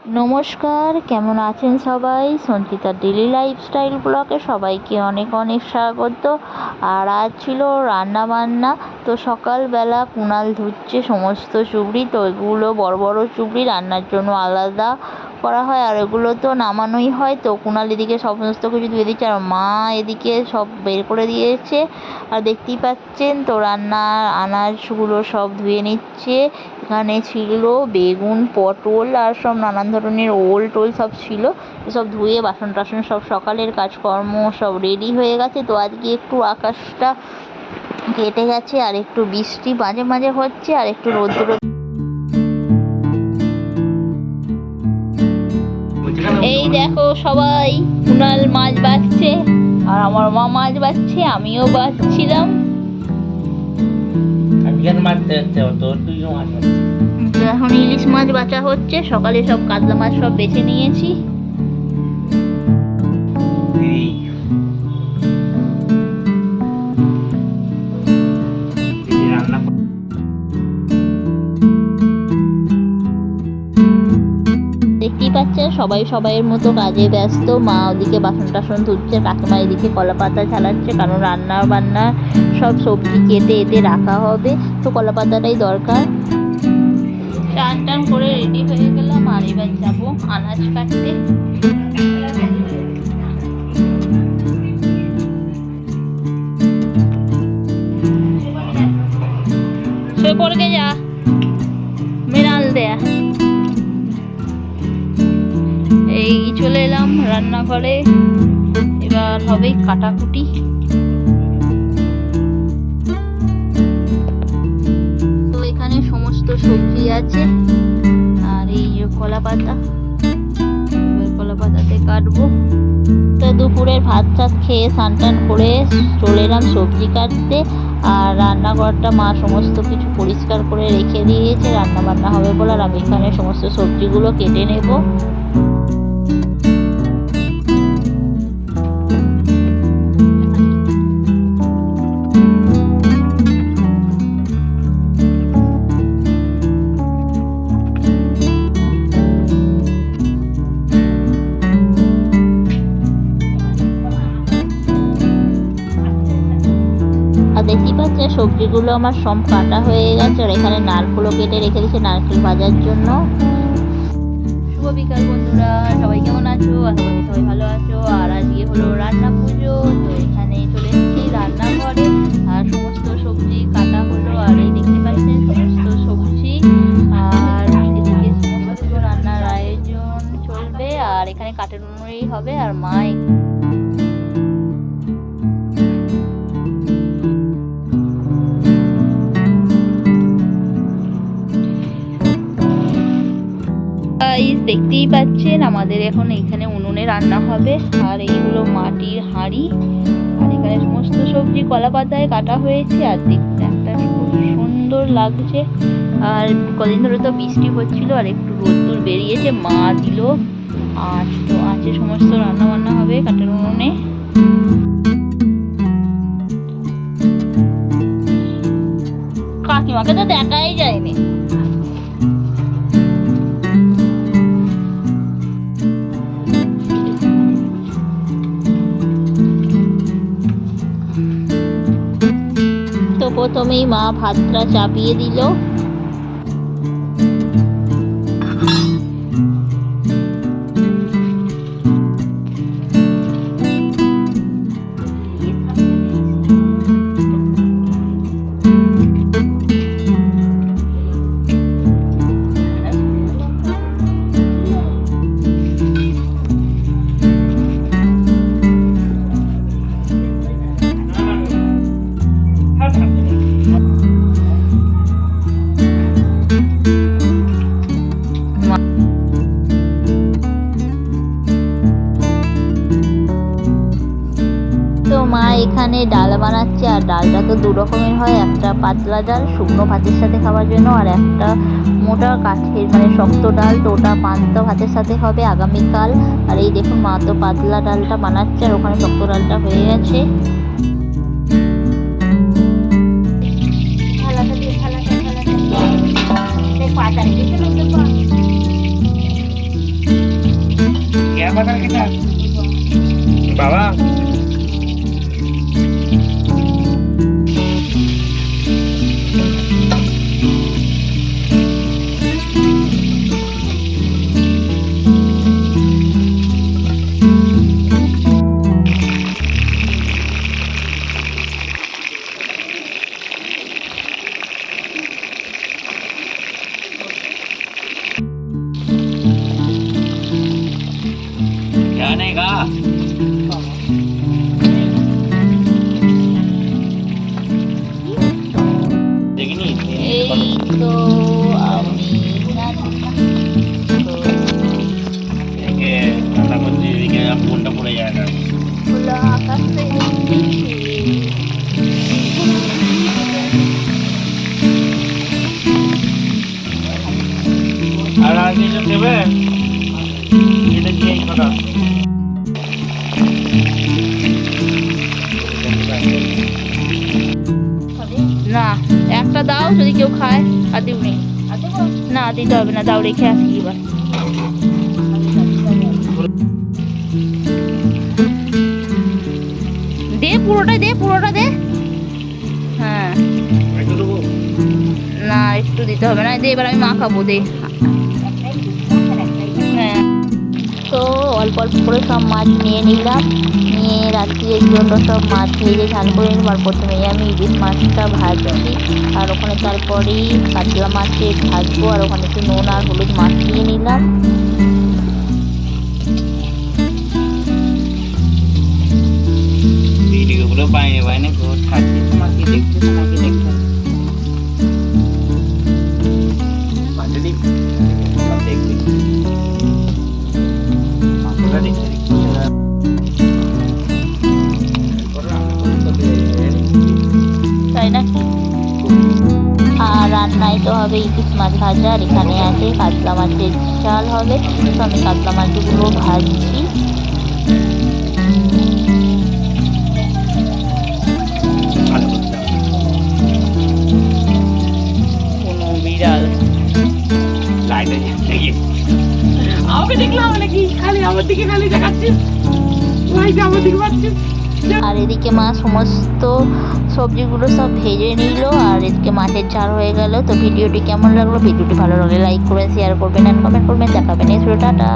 নমস্কার, কেমন আছেন সবাই? সঞ্চিতার ডেলি লাইফস্টাইল ব্লগে সবাইকে অনেক অনেক স্বাগত। আর আজ ছিল রান্না বান্না। তো সকালবেলা কুণাল ধুচ্ছে সমস্ত চুবড়ি, তো এগুলো বড় বড় চুবড়ি রান্নার জন্য আলাদা করা হয়, আর এগুলো তো নামানোই হয়। তো কুণাল এদিকে সমস্ত কিছু ধুয়ে দিচ্ছে, আর মা এদিকে সব বের করে দিয়েছে। আর দেখতেই পাচ্ছেন তো রান্নার আনাজগুলো সব ধুয়ে নিচ্ছে। এখানে ছিল বেগুন, পটল আর সব নানান ধরনের ওল টোল সব ছিল। সব ধুয়ে বাসন টাসন সব সকালের কাজকর্ম সব রেডি হয়ে গেছে। তো আজকে একটু আকাশটা কেটে গেছে, আর একটু বৃষ্টি মাঝে মাঝে হচ্ছে, আর একটু রোদ্দুর। এই দেখো সবাই, কুণাল মাছ বাছছে আর আমার মা মাছ বাছছে, আমিও বাছছিলাম। এখন ইলিশ মাছ বাছা হচ্ছে। সকালে সব কাতলা মাছ সব বেছে নিয়েছি। দেখতেই পাচ্ছেন সবাই সবাইয়ের মতো কাজে ব্যস্ত। মা ওদিকে বাসন টাসন ধুচ্ছে, কাকিমা এদিকে কলা পাতা ছাড়াচ্ছে, কারণ রান্না বান্না সব সবজি কেটে এতে রাখা হবে, তো কলা পাতাটাই দরকার। চান টান করে রেডি হয়ে গেলাম, আর এবার যাবো আনাজ কাটতে। পড়কে যা মিনাল দেয়া। এই চলে এলাম রান্নাঘরে, এবার হবে কাটাকুটি। তো এখানে সমস্ত সবজি আছে, আর এই কলা পাতা, কলা পাতাতে কাটবো। তো দুপুরের ভাত টাত খেয়ে স্নান টান করে চলে এলাম সবজি কাটতে। আর রান্নাঘরটা মা সমস্ত কিছু পরিষ্কার করে রেখে দিয়েছে রান্না বান্না হবে বলে। আর আমি এখানে সমস্ত সবজিগুলো কেটে নেব। দেখতেই পাচ্ছেন সবজিগুলো আমার সব কাটা হয়ে গেছে, আর এখানে নারকেলও কেটে রেখে দিয়েছে নারকেল ভাজার জন্য। শুভ বিকাল বন্ধুরা, সবাই কেমন আছো? আশা করি সবাই ভালো আছো। আর আজকে হলো রান্না পুজো, তো এখানে চলে এসেছি রান্নাঘরে, আর সমস্ত সবজি কাটা হলো। আর এই দেখতে পাচ্ছেন সমস্ত সবজি, আর এদিকে সমস্ত রান্নার আয়োজন চলবে। আর এখানে কাঠের উনুনেই হবে। আর মা দেখতেই পাচ্ছেন আমাদের এখন এখানে উনুনে রান্না হবে। আর এইগুলো মাটির হাঁড়ি, আর এখানে সমস্ত সবজি কলা পাতায় কাটা হয়েছে। আর দেখুন একটা খুব সুন্দর লাগছে। আর কদিন ধরে তো বৃষ্টি হচ্ছিল, আর একটু রোদ্দুর বেরিয়েছে, মা দিল আঁচ। তো আঁচে সমস্ত রান্না বান্না হবে কাঠের উনুনে। কাকিমাকে তো দেখাই যায়নি। তো প্রথমেই মা ভাতটা চাপিয়ে দিল। তো মা এখানে ডাল বানাচ্ছে, আর ডালটা তো দু রকমের হয়, একটা পাতলা ডাল শুকনো ভাতের সাথে খাওয়ার জন্য, আর একটা মোটা কাঠের মানে শক্ত ডাল, তো ওটা পান্তা ভাতের সাথে হবে আগামীকাল। আর এই দেখুন মা তো পাতলা ডালটা বানাচ্ছে, আর ওখানে শক্ত ডালটা হয়ে গেছে। বাবা जाने का देखनी এই তো আমি এদিকে ঠান্ডা করছি, এদিকে ফোনটা পড়ে যায় না। খোলা আকাশ থেকে আর কিছু দেবে এটা দিয়ে কথা না একটা দাও যদি কেউ খায়। আর দিবনি না, দিতে হবে না, দাও রেখে আসি এবার। দে পুরোটা দে, পুরোটা দে। হ্যাঁ না একটু দিতে হবে না, দে এবার আমি মাখাবো, দে। হ্যাঁ তো অল্প অল্প করে সব মাছ নিয়ে নিলাম, নিয়ে রাত্রির জন্য সব মাছ ভেজে ঝাল করে নিলাম। আর প্রথমেই আমি ইলিশ মাছটা ভাজছি, আর ওখানে তারপরেই কাতলা মাছে ভাজবো, আর ওখানে একটু নুন আর হলুদ মাখিয়ে নিলাম। ভিডিওগুলো বাইরে বাইরে থাকছে, তোমাকে দেখতে তোমাকে দেখতে তাই নাকি? আর রান্নায় তো হবে ইলিশ মাছ ভাজা, আর এখানে আছে কাতলা মাছের ঝাল হবে। তো আমি কাতলা মাছগুলো ভাজছি। কোনো বিড়াল আমাকে দেখলাম নাকি খালি আমার দিকে খালি দেখাচ্ছিস, আমার দিকে পাচ্ছিস। আর এদিকে মা সমস্ত সবজিগুলো সব ভেজে নিল, আর এদিকে মাছের ঝাল হয়ে গেল। তো ভিডিওটি কেমন লাগলো? ভিডিওটি ভালো লাগলে লাইক করবেন, শেয়ার করবেন, আর কমেন্ট করবেন। দেখাবেন, টাটা।